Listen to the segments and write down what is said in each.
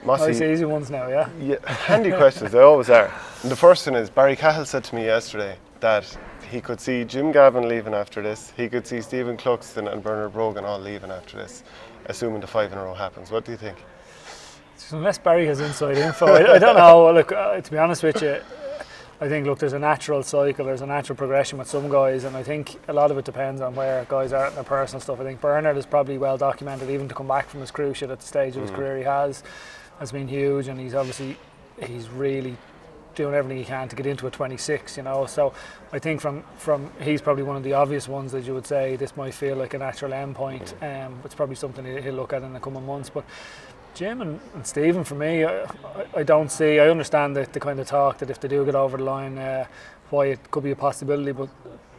Mossy, nice easy ones now, yeah? Yeah, handy questions, they always are. And the first one is, Barry Cahill said to me yesterday that he could see Jim Gavin leaving after this, he could see Stephen Cluxton and Bernard Brogan all leaving after this, assuming the 5 in a row happens. What do you think? Unless Barry has inside info, I don't know. Look, to be honest with you, I think, look, there's a natural cycle, there's a natural progression with some guys, and I think a lot of it depends on where guys are at their personal stuff. I think Bernard is probably well documented, even to come back from his cruciate at the stage of his career he has been huge, and he's really doing everything he can to get into a 26, you know. So I think from he's probably one of the obvious ones that you would say this might feel like a natural end point. It's probably something he'll look at in the coming months. But Jim and Stephen, for me, I don't see. I understand the kind of talk that if they do get over the line, why it could be a possibility. But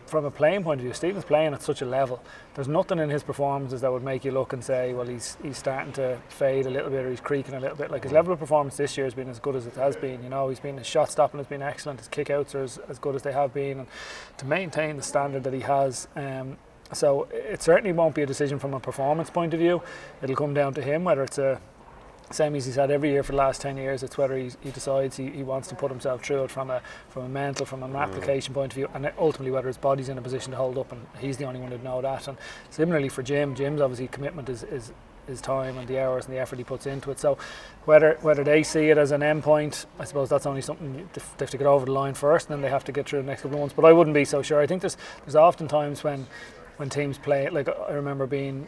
from a playing point of view, Stephen's playing at such a level. There's nothing in his performances that would make you look and say, well, he's starting to fade a little bit, or he's creaking a little bit. Like, his level of performance this year has been as good as it has been. You know, his shot stopping has been excellent. His kick-outs are as good as they have been, and to maintain the standard that he has. So it certainly won't be a decision from a performance point of view. It'll come down to him, whether it's a same as he's had every year for the last 10 years. It's whether he decides he wants to put himself through it from a mental, from an application point of view, and ultimately whether his body's in a position to hold up, and he's the only one who'd know that. And similarly for Jim's obviously commitment is his time and the hours and the effort he puts into it. So whether they see it as an end point, I suppose that's only something they have to get over the line first, and then they have to get through the next couple of months. But I wouldn't be so sure. I think there's often times when teams play, like I remember being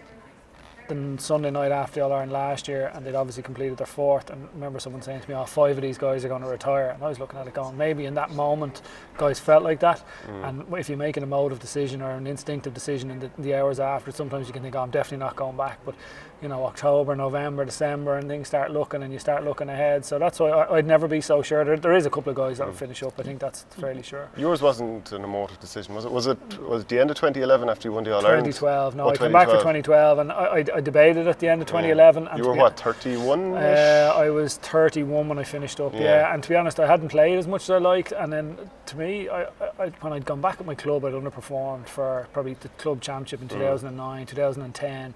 the Sunday night after the All-Ireland last year, and they'd obviously completed their 4th, and I remember someone saying to me, 5 of these guys are going to retire, and I was looking at it going, maybe in that moment guys felt like that. And if you make an emotive decision or an instinctive decision in the hours after, sometimes you can think, I'm definitely not going back. But you know, October, November, December, and things start looking, and you start looking ahead. So that's why I'd never be so sure. There is a couple of guys that will finish up. I think that's fairly sure. Yours wasn't an emotive decision, was it? Was it the end of 2011 after you won the All-Ireland? 2012. No, I came back for 2012, and I debated at the end of 2011. Yeah. And you were what, 31? I was 31 when I finished up. Yeah. And to be honest, I hadn't played as much as I liked. And then to me, I when I'd gone back at my club, I'd underperformed for probably the club championship in 2009, 2010.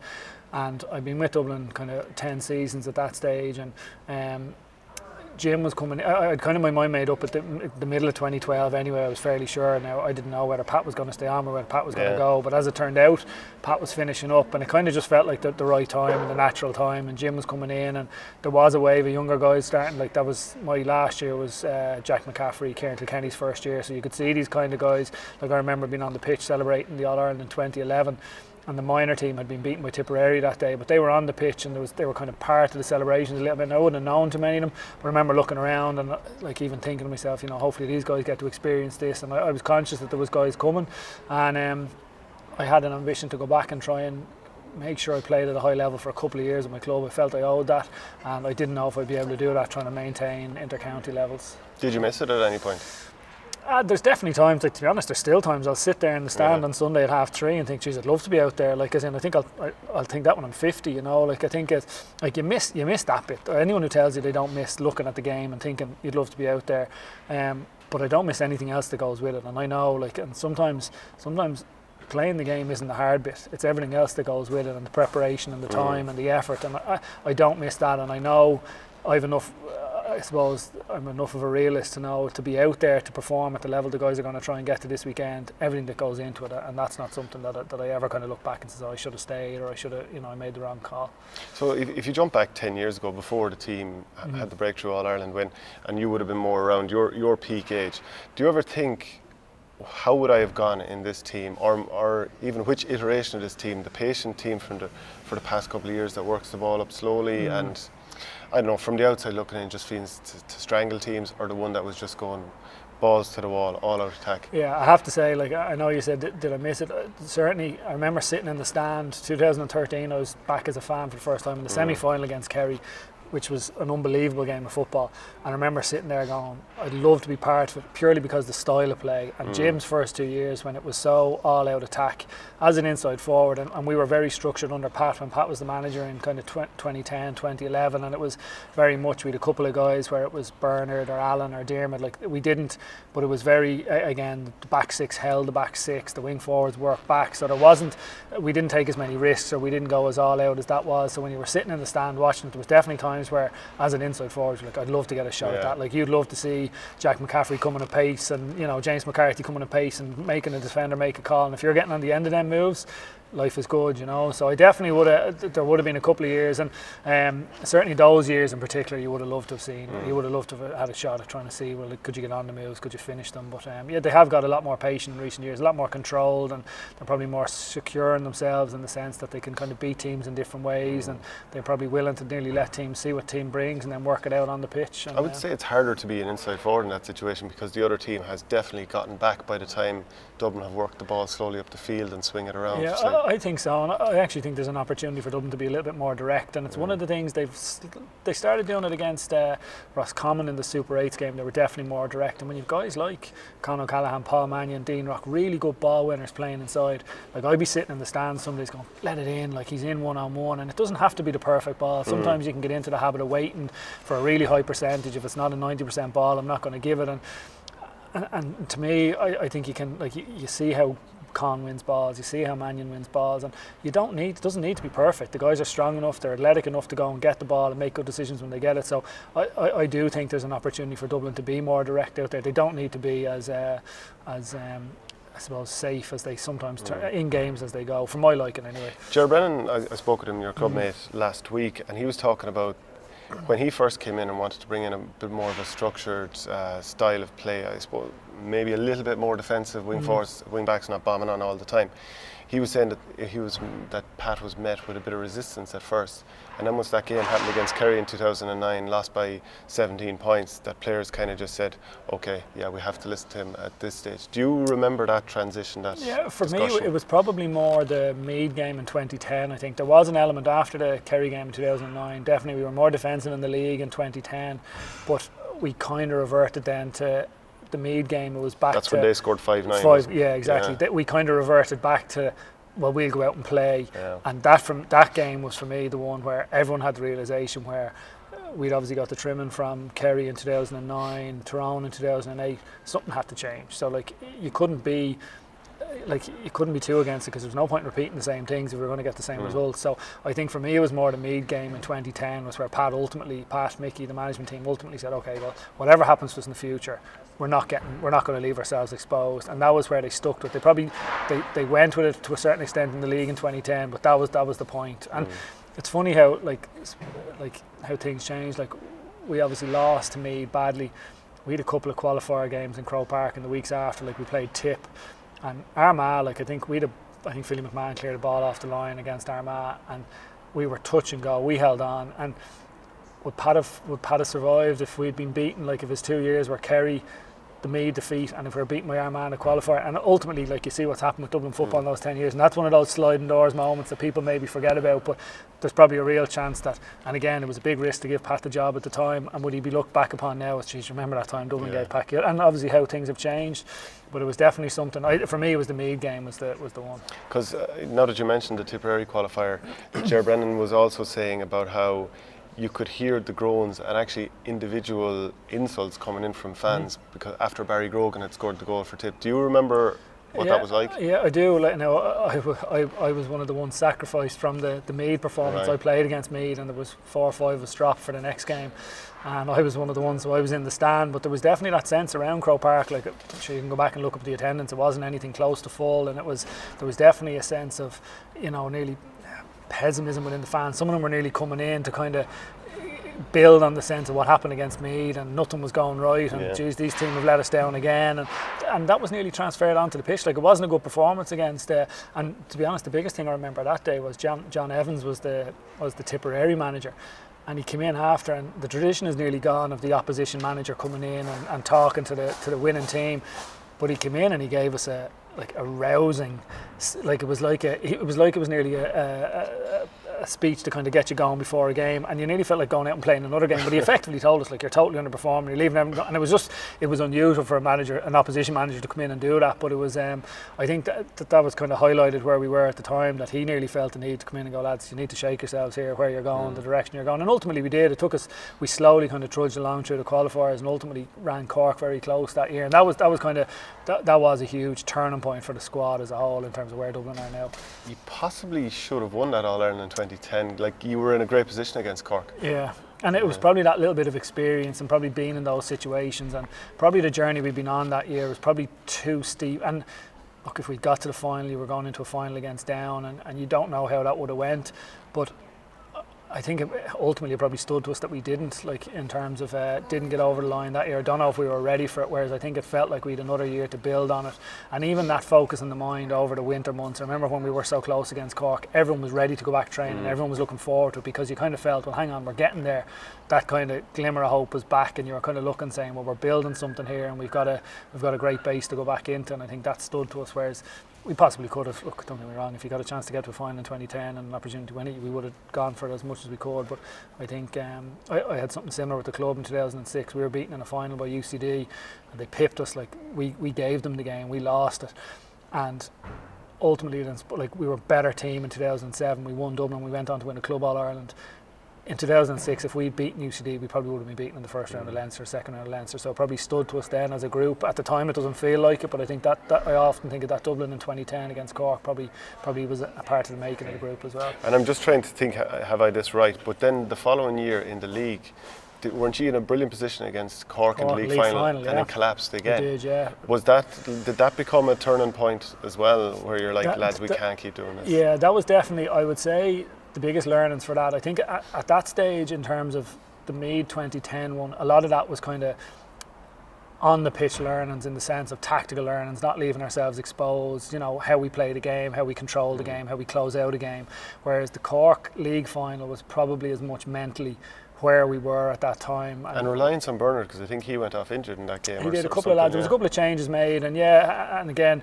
And I've been with Dublin kind of 10 seasons at that stage, and Jim was coming. I had kind of my mind made up at the middle of 2012 anyway. I was fairly sure. Now I didn't know whether Pat was going to stay on or whether Pat was going to go, but as it turned out, Pat was finishing up, and it kind of just felt like the right time and the natural time, and Jim was coming in, and there was a wave of younger guys starting. Like, that was my last year was Jack McCaffrey, Kieran Kilkenny's first year, so you could see these kind of guys. Like, I remember being on the pitch celebrating the All-Ireland in 2011, and the minor team had been beaten by Tipperary that day, but they were on the pitch, and they were kind of part of the celebrations a little bit, and I wouldn't have known too many of them, but I remember looking around and like even thinking to myself, you know, hopefully these guys get to experience this, and I was conscious that there was guys coming, and I had an ambition to go back and try and make sure I played at a high level for a couple of years at my club. I felt I owed that, and I didn't know if I'd be able to do that, trying to maintain inter-county levels. Did you miss it at any point? There's definitely times, like, to be honest, there's still times I'll sit there in the stand on Sunday at 3:30 and think, geez, I'd love to be out there. Like, as in, I think I'll think that when I'm 50, you know. Like, I think it's like you miss that bit. Anyone who tells you they don't miss looking at the game and thinking you'd love to be out there, but I don't miss anything else that goes with it. And I know, like, and sometimes playing the game isn't the hard bit. It's everything else that goes with it, and the preparation and the time and the effort. And I don't miss that, and I know I've enough. I suppose I'm enough of a realist to know to be out there to perform at the level the guys are going to try and get to this weekend, everything that goes into it, and that's not something that I ever kind of look back and say, oh, I should have stayed, or I should have, you know, I made the wrong call. So if you jump back 10 years ago, before the team had the breakthrough All-Ireland win, and you would have been more around your peak age, do you ever think, how would I have gone in this team, or even which iteration of this team, the patient team for the past couple of years that works the ball up slowly and I don't know, from the outside looking in, just feels to strangle teams, or the one that was just going balls to the wall, all out attack? Yeah, I have to say, like, I know you said, did I miss it? Certainly, I remember sitting in the stand, 2013, I was back as a fan for the first time in the semi-final against Kerry, which was an unbelievable game of football. And I remember sitting there going, I'd love to be part of it, purely because the style of play. And Jim's first 2 years, when it was so all-out attack as an inside forward, and we were very structured under Pat when Pat was the manager in kind of 2010, 2011, and it was very much, we had a couple of guys where it was Bernard or Alan or Dermot, like, we didn't, but it was very, again, the back six held the back six, the wing forwards worked back, so we didn't take as many risks, or we didn't go as all-out as that was. So when you were sitting in the stand watching it, there was definitely times times where, as an inside forward, like I'd love to get a shot at Yeah. that. Like you'd love to see Jack McCaffrey coming at pace, and James McCarthy coming at pace and making a defender make a call. And if you're getting on the end of them moves, life is good, So I definitely would have. There would have been a couple of years, and certainly those years in particular, you would have loved to have seen. You would have loved to have had a shot at trying to see, well, could you get on the moves? Could you finish them? But they have got a lot more patient in recent years, a lot more controlled, and they're probably more secure in themselves in the sense that they can kind of beat teams in different ways, and they're probably willing to nearly let teams see what team brings and then work it out on the pitch. And, I would say it's harder to be an inside forward in that situation because the other team has definitely gotten back by the time Dublin have worked the ball slowly up the field and swing it around. Yeah, I think so, and I actually think there's an opportunity for Dublin to be a little bit more direct, and it's one of the things they started doing it against Roscommon in the Super 8s game. They were definitely more direct, and when you've guys like Con O'Callaghan, Paul Mannion, Dean Rock, really good ball winners playing inside, like I'd be sitting in the stands some days going, let it in, like he's in one-on-one, and it doesn't have to be the perfect ball. Sometimes you can get into the habit of waiting for a really high percentage. If it's not a 90% ball, I'm not going to give it, and to me, I think you can, like you see how Con wins balls, you see how Mannion wins balls, and it doesn't need to be perfect. The guys are strong enough, they're athletic enough to go and get the ball and make good decisions when they get it. So I do think there's an opportunity for Dublin to be more direct out there. They don't need to be as I suppose safe as they sometimes in games as they go, for my liking anyway. Ger Brennan, I spoke with him, your club mate, last week, and he was talking about when he first came in and wanted to bring in a bit more of a structured style of play, I suppose maybe a little bit more defensive, wing forwards, wing backs not bombing on all the time. He was saying that Pat was met with a bit of resistance at first, and then once that game happened against Kerry in 2009, lost by 17 points, that players kind of just said, okay, yeah, we have to listen to him at this stage. Do you remember that transition? Yeah, for discussion? me it was probably more the Meath game in 2010. I think there was an element after the Kerry game in 2009. Definitely we were more defensive in the league in 2010, but we kind of reverted then to the Meath game. It was back. That's to when they scored 5-9. Yeah, exactly. Yeah. We kind of reverted back to, well, we'll go out and play. Yeah. And that game was for me the one where everyone had the realisation where we'd obviously got the trimming from Kerry in 2009, Tyrone in 2008. Something had to change. So you couldn't be too against it because there's no point in repeating the same things if we were going to get the same results. So I think for me it was more the Meath game in 2010 was where Pat, Mickey, the management team ultimately said, okay, well, whatever happens to us in the future, we're not going to leave ourselves exposed. And that was where they stuck to it. They went with it to a certain extent in the league in 2010, but that was the point. And it's funny how how things changed. Like we obviously lost to Meath badly. We had a couple of qualifier games in Croke Park in the weeks after. Like we played Tip. And Armagh, I think Philly McMahon cleared the ball off the line against Armagh, and we were touch and go. We held on, and would Pat have survived if we'd been beaten? Like if it's 2 years where Kerry, the Meath defeat, and if we're beaten by Armagh in a qualifier, and ultimately, like you see what's happened with Dublin football in those 10 years, and that's one of those sliding doors moments that people maybe forget about. But there's probably a real chance that, and again, it was a big risk to give Pat the job at the time, and would he be looked back upon now as, geez, remember that time Dublin gave Pat, and obviously how things have changed. But it was definitely something. For me, it was the Meath game was the one. Because now that you mentioned the Tipperary qualifier, Ger Brennan was also saying about how you could hear the groans and actually individual insults coming in from fans because after Barry Grogan had scored the goal for Tip. Do you remember what that was like? Yeah, I do. I was one of the ones sacrificed from the Meath performance. Right. I played against Meath, and there was 4 or 5 of us dropped for the next game, and I was one of the ones. So I was in the stand, but there was definitely that sense around Croke Park. Like, I'm sure you can go back and look up the attendance. It wasn't anything close to full, and there was definitely a sense of nearly pessimism within the fans. Some of them were nearly coming in to kind of build on the sense of what happened against Meath and nothing was going right, and geez, these teams have let us down again, and that was nearly transferred onto the pitch. Like, it wasn't a good performance against and to be honest, the biggest thing I remember that day was John Evans was the Tipperary manager, and he came in after, and the tradition is nearly gone of the opposition manager coming in and talking to the winning team, but he came in and he gave us a rousing, it was nearly a speech to kind of get you going before a game, and you nearly felt like going out and playing another game. But he effectively told us, like, you're totally underperforming, you're leaving everything, and it was unusual for an opposition manager to come in and do that. But it was I think that was kind of highlighted where we were at the time, that he nearly felt the need to come in and go, lads, you need to shake yourselves here, where you're going, the direction you're going. And ultimately we did. It took us, we slowly kind of trudged along through the qualifiers and ultimately ran Cork very close that year, and that was a huge turning point for the squad as a whole in terms of where Dublin are now. You possibly should have won that All-Ireland in 2010. Like, you were in a great position against Cork. Yeah, And it was probably that little bit of experience and probably being in those situations, and probably the journey we'd been on that year was probably too steep. And look, if we got to the final, you were going into a final against Down, and you don't know how that would have went. But I think ultimately it probably stood to us that we didn't, like in terms of didn't get over the line that year. I don't know if we were ready for it, whereas I think it felt like we had another year to build on it. And even that focus in the mind over the winter months, I remember when we were so close against Cork, everyone was ready to go back training, everyone was looking forward to it, because you kind of felt, well, hang on, we're getting there. That kind of glimmer of hope was back, and you were kind of looking, saying, well, we're building something here, and we've got a great base to go back into, and I think that stood to us, whereas we possibly could have, look, don't get me wrong, if you got a chance to get to a final in 2010 and an opportunity to win it, we would have gone for it as much as we could. But I think I had something similar with the club in 2006. We were beaten in a final by UCD, and they pipped us. Like we gave them the game, we lost it, and ultimately, like, we were a better team in 2007. We won Dublin, we went on to win the Club All-Ireland. In 2006, if we'd beaten UCD, we probably would have been beaten in the first round of Leinster, second round of Leinster. So it probably stood to us then as a group. At the time, it doesn't feel like it, but I think that I often think of that Dublin in 2010 against Cork probably was a part of the making of the group as well. And I'm just trying to think, have I this right? But then the following year in the league, weren't you in a brilliant position against Cork in the league final, and it collapsed again? It did, yeah. Did that become a turning point as well, where you're like, lads, we can't keep doing this? Yeah, that was definitely, I would say, the biggest learnings for that. I think at that stage, in terms of the Meath 2010 one, a lot of that was kind of on the pitch learnings, in the sense of tactical learnings, not leaving ourselves exposed, you know, how we play the game, how we control the game, how we close out a game. Whereas the Cork league final was probably as much mentally where we were at that time. And reliance on Bernard, because I think he went off injured in that game. He did, a couple of lads, there was a couple of changes made, and and again,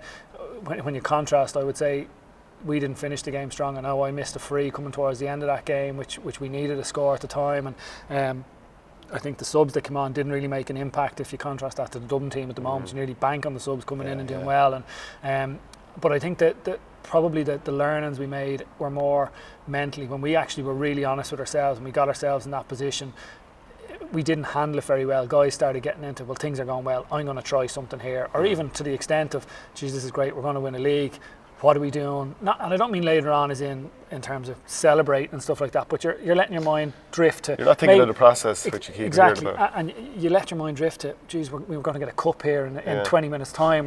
when you contrast, I would say, we didn't finish the game strong. I know I missed a free coming towards the end of that game, which we needed a score at the time, and I think the subs that came on didn't really make an impact. If you contrast that to the Dublin team at the moment, you nearly bank on the subs coming in and doing well. And but I think that probably the learnings we made were more mentally, when we actually were really honest with ourselves and we got ourselves in that position. We didn't handle it very well. Guys started getting into, well, things are going well, I'm going to try something here, or even to the extent of, geez, this is great, we're going to win a league. What are we doing? And I don't mean later on as in terms of celebrating and stuff like that, but you're letting your mind drift to... You're not thinking of the process, which you keep exactly, hearing about. And you let your mind drift to, geez, we were going to get a cup here in 20 minutes time.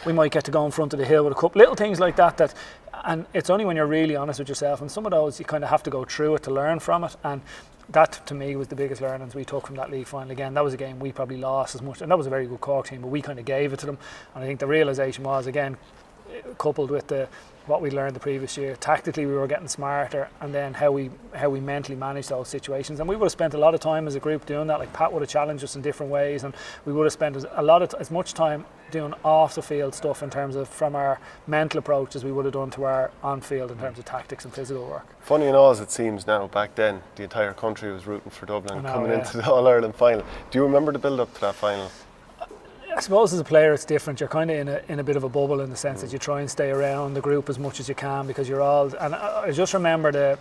We might get to go in front of the hill with a cup. Little things like that, and it's only when you're really honest with yourself, and some of those you kind of have to go through it to learn from it. And that, to me, was the biggest learnings we took from that league final. Again, that was a game we probably lost as much, and that was a very good Cork team, but we kind of gave it to them. And I think the realisation was, again, coupled with what we learned the previous year, tactically we were getting smarter, and then how we mentally managed those situations. And we would have spent a lot of time as a group doing that. Like, Pat would have challenged us in different ways, and we would have spent as much time doing off the field stuff in terms of from our mental approach as we would have done to our on field in terms of tactics and physical work. Funny enough, as it seems now, back then the entire country was rooting for Dublin coming into the All-Ireland final. Do you remember the build up to that final? I suppose as a player it's different. You're kind of in a bit of a bubble, in the sense that you try and stay around the group as much as you can, because you're all, and I just remember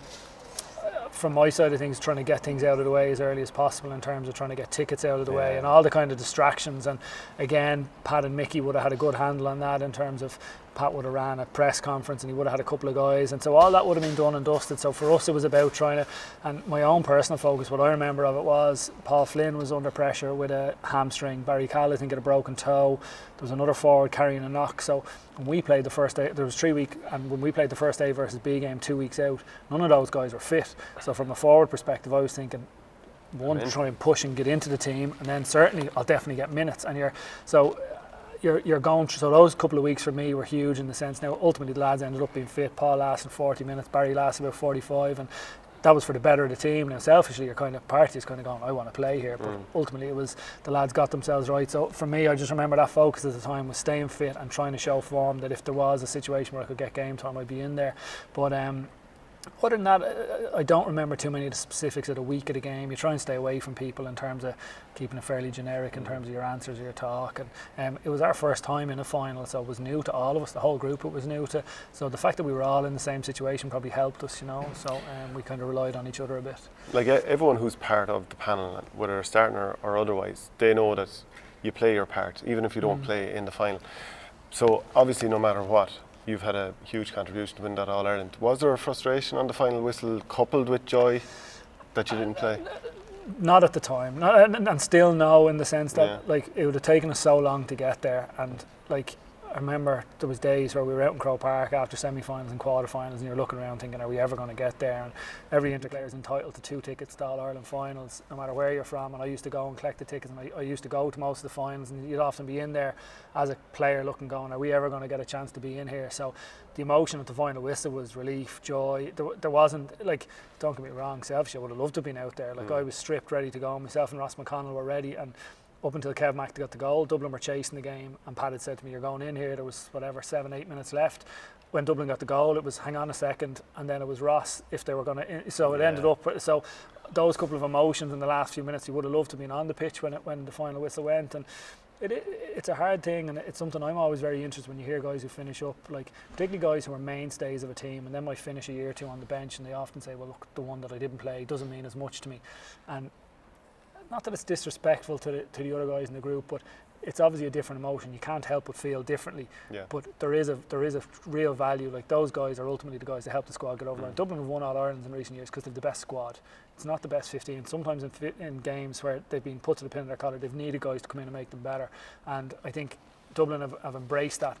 from my side of things, trying to get things out of the way as early as possible in terms of trying to get tickets out of the way and all the kind of distractions. And again, Pat and Mickey would have had a good handle on that, in terms of Pat would have ran a press conference and he would have had a couple of guys, and so all that would have been done and dusted. So for us it was about trying to, and my own personal focus, what I remember of it was, Paul Flynn was under pressure with a hamstring, Barry Call I think had a broken toe, there was another forward carrying a knock. So when we played the first day, there was 3 weeks, and when we played the first A versus B game 2 weeks out, none of those guys were fit. So from a forward perspective I was thinking, one, try and push and get into the team, and then certainly I'll definitely get minutes. And you're going through, so those couple of weeks for me were huge, in the sense, now ultimately the lads ended up being fit. Paul lasted 40 minutes, Barry lasted about 45, and that was for the better of the team. Now selfishly your kind of party is kind of going, I want to play here, but ultimately it was the lads got themselves right. So for me, I just remember that focus at the time was staying fit and trying to show form, that if there was a situation where I could get game time I'd be in there. But other than that, I don't remember too many of the specifics of the week of the game. You try and stay away from people in terms of keeping it fairly generic in terms of your answers or your talk. And it was our first time in a final, so it was new to all of us. The whole group it was new to. So the fact that we were all in the same situation probably helped us, you know. So we kind of relied on each other a bit. Like everyone who's part of the panel, whether starting or otherwise, they know that you play your part, even if you don't play in the final. So obviously, no matter what, you've had a huge contribution to win that All-Ireland. Was there a frustration on the final whistle coupled with joy that you didn't play? Not at the time, and still no, in the sense that like it would have taken us so long to get there, and like I remember there was days where we were out in Croke Park after semi-finals and quarter-finals, and you're looking around thinking, are we ever going to get there? And every inter-player is entitled to 2 tickets to All-Ireland finals, no matter where you're from. And I used to go and collect the tickets, and I used to go to most of the finals, and you'd often be in there as a player looking, going, are we ever going to get a chance to be in here? So the emotion at the final whistle was relief, joy. There wasn't, like, don't get me wrong, selfishly I would have loved to have been out there. Like, I was stripped, ready to go. Myself and Ross McConnell were ready, and up until Kev Mack got the goal, Dublin were chasing the game, and Pat had said to me, you're going in here. There was 7-8 minutes left. When Dublin got the goal, it was hang on a second, and then it was Ross if they were going to. So it ended up. So those couple of emotions in the last few minutes, you would have loved to have been on the pitch when the final whistle went. And it's a hard thing, and it's something I'm always very interested when you hear guys who finish up, like particularly guys who are mainstays of a team, and then might finish a year or two on the bench, and they often say, well, look, the one that I didn't play doesn't mean as much to me. And not that it's disrespectful to the other guys in the group, but it's obviously a different emotion. You can't help but feel differently. Yeah. But there is a real value. Like, those guys are ultimately the guys that help the squad get over the line. Dublin have won All Irelands in recent years because they're the best squad. It's not the best 15. Sometimes in games where they've been put to the pin of their collar, they've needed guys to come in and make them better. And I think Dublin have embraced that.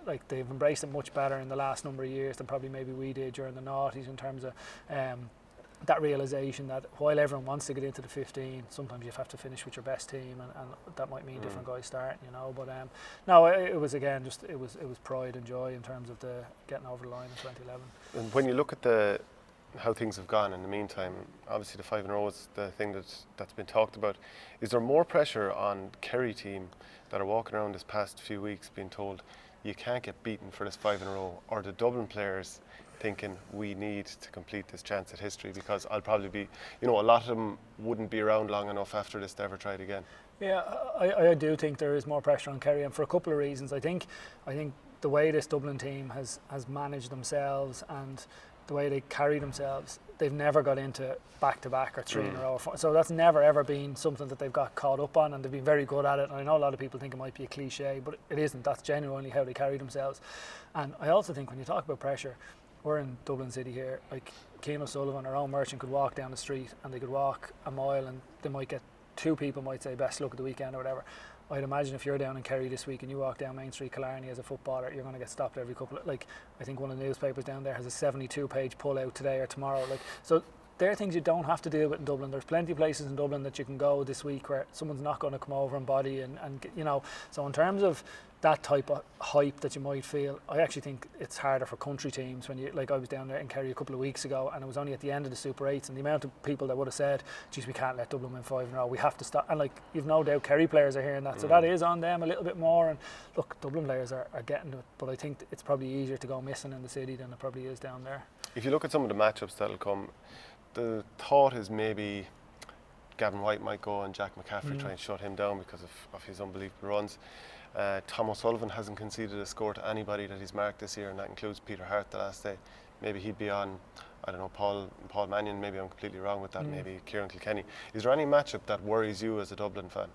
Like, they've embraced it much better in the last number of years than probably maybe we did during the noughties, in terms of that realisation that while everyone wants to get into the 15, sometimes you have to finish with your best team, and that might mean different guys starting, you know. But no, it was again just it was pride and joy in terms of the getting over the line in 2011. And when you look at how things have gone in the meantime, obviously the 5 in a row is the thing that's been talked about. Is there more pressure on Kerry team that are walking around this past few weeks being told you can't get beaten for this 5 in a row, or the Dublin players thinking we need to complete this chance at history, because I'll probably be, a lot of them wouldn't be around long enough after this to ever try it again? Yeah, I do think there is more pressure on Kerry, and for a couple of reasons. I think the way this Dublin team has managed themselves and the way they carry themselves, they've never got into back-to-back or 3 in a row. So that's never ever been something that they've got caught up on, and they've been very good at it. And I know a lot of people think it might be a cliche, but it isn't. That's genuinely how they carry themselves. And I also think when you talk about pressure, we're in Dublin City here. Like, Cian O'Sullivan, our own merchant, could walk down the street and they could walk a mile, and they might get 2 people might say best luck of the weekend or whatever. I'd imagine if you're down in Kerry this week and you walk down Main Street, Killarney, as a footballer, you're going to get stopped every couple of, like, I think one of the newspapers down there has a 72-page pull-out today or tomorrow. Like, so there are things you don't have to deal with in Dublin. There's plenty of places in Dublin that you can go this week where someone's not going to come over and body and so in terms of that type of hype that you might feel, I actually think it's harder for country teams. When you, like, I was down there in Kerry a couple of weeks ago, and it was only at the end of the Super 8s, and the amount of people that would have said, geez, we can't let Dublin win 5 in a row, we have to stop. And like, you've no doubt Kerry players are hearing that, so that is on them a little bit more. And look, Dublin players are getting it, but I think it's probably easier to go missing in the city than it probably is down there. If you look at some of the matchups that'll come, the thought is maybe Gavin White might go and Jack McCaffrey try and shut him down because of his unbelievable runs. Tom O'Sullivan hasn't conceded a score to anybody that he's marked this year, and that includes Peter Hart the last day. Maybe he'd be on, I don't know, Paul Mannion. Maybe I'm completely wrong with that. Maybe Kieran Kilkenny. Is there any matchup that worries you as a Dublin fan?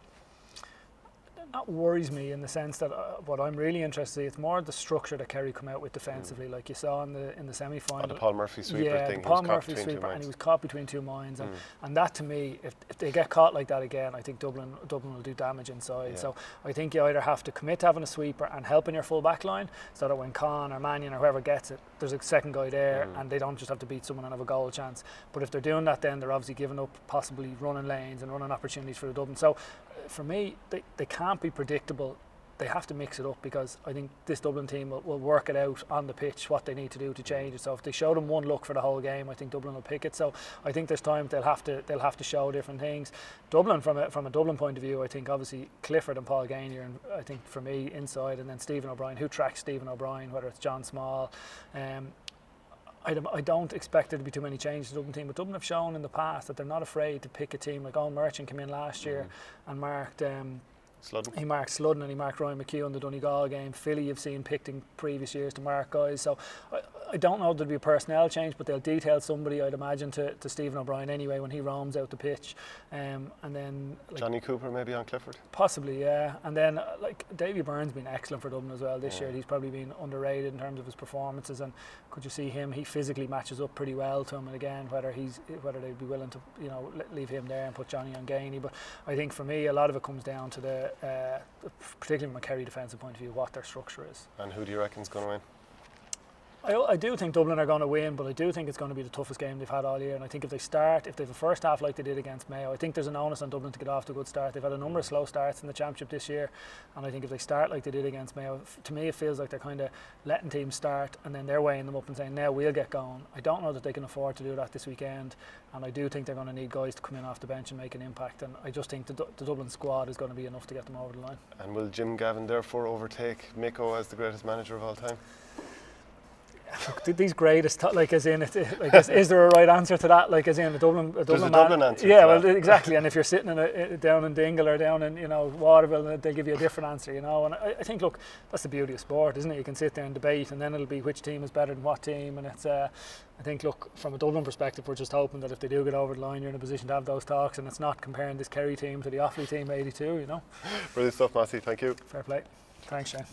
Not worries me in the sense that what I'm really interested in, it's more the structure that Kerry come out with defensively, like you saw in the semi-final. The Paul Murphy sweeper thing. The Paul Murphy sweeper, and he was caught between 2 minds, and that to me, if they get caught like that again, I think Dublin will do damage inside. Yeah. So I think you either have to commit to having a sweeper and helping your full back line, so that when Con or Mannion or whoever gets it, there's a second guy there, and they don't just have to beat someone and have a goal chance. But if they're doing that, then they're obviously giving up possibly running lanes and running opportunities for the Dublin. So for me, they can't be predictable. They have to mix it up, because I think this Dublin team will work it out on the pitch what they need to do to change it. So if they show them one look for the whole game, I think Dublin will pick it. So I think there's times they'll have to show different things. Dublin, from a Dublin point of view, I think obviously Clifford and Paul Gainier, and I think for me inside, and then Stephen O'Brien, who tracks Stephen O'Brien, whether it's John Small. I don't expect there to be too many changes to the Dublin team, but Dublin have shown in the past that they're not afraid to pick a team. Like Owen Merchant came in last year and marked Sludden. He marked Sludden, and he marked Ryan McHugh in the Donegal game. Philly, you've seen picked in previous years to mark guys. So I don't know if there'll be a personnel change, but they'll detail somebody, I'd imagine, to Stephen O'Brien anyway when he roams out the pitch. And then Johnny Cooper maybe on Clifford? Possibly, yeah. And then Davy Byrne's been excellent for Dublin as well this year. He's probably been underrated in terms of his performances, and could you see him? He physically matches up pretty well to him, and again, whether they'd be willing to leave him there and put Johnny on Gainey. But I think for me, a lot of it comes down to the particularly from a Kerry defensive point of view, what their structure is. And who do you reckon's going to win? I do think Dublin are going to win, but I do think it's going to be the toughest game they've had all year. And I think if they have a first half like they did against Mayo, I think there's an onus on Dublin to get off to a good start. They've had a number of slow starts in the championship this year, and I think if they start like they did against Mayo, to me it feels like they're kind of letting teams start and then they're weighing them up and saying, now we'll get going. I don't know that they can afford to do that this weekend, and I do think they're going to need guys to come in off the bench and make an impact, and I just think the Dublin squad is going to be enough to get them over the line. And will Jim Gavin therefore overtake Micko as the greatest manager of all time? Look, these greatest, is there a right answer to that? Like, as in a Dublin answer. Yeah, to well, that. exactly. And if you're sitting down in Dingle or down in Waterville, they'll give you a different answer, And I think, look, that's the beauty of sport, isn't it? You can sit there and debate, and then it'll be which team is better than what team. And it's, I think, look, from a Dublin perspective, we're just hoping that if they do get over the line, you're in a position to have those talks, and it's not comparing this Kerry team to the Offaly team '82. Brilliant stuff, Mossy. Thank you. Fair play. Thanks, Shane.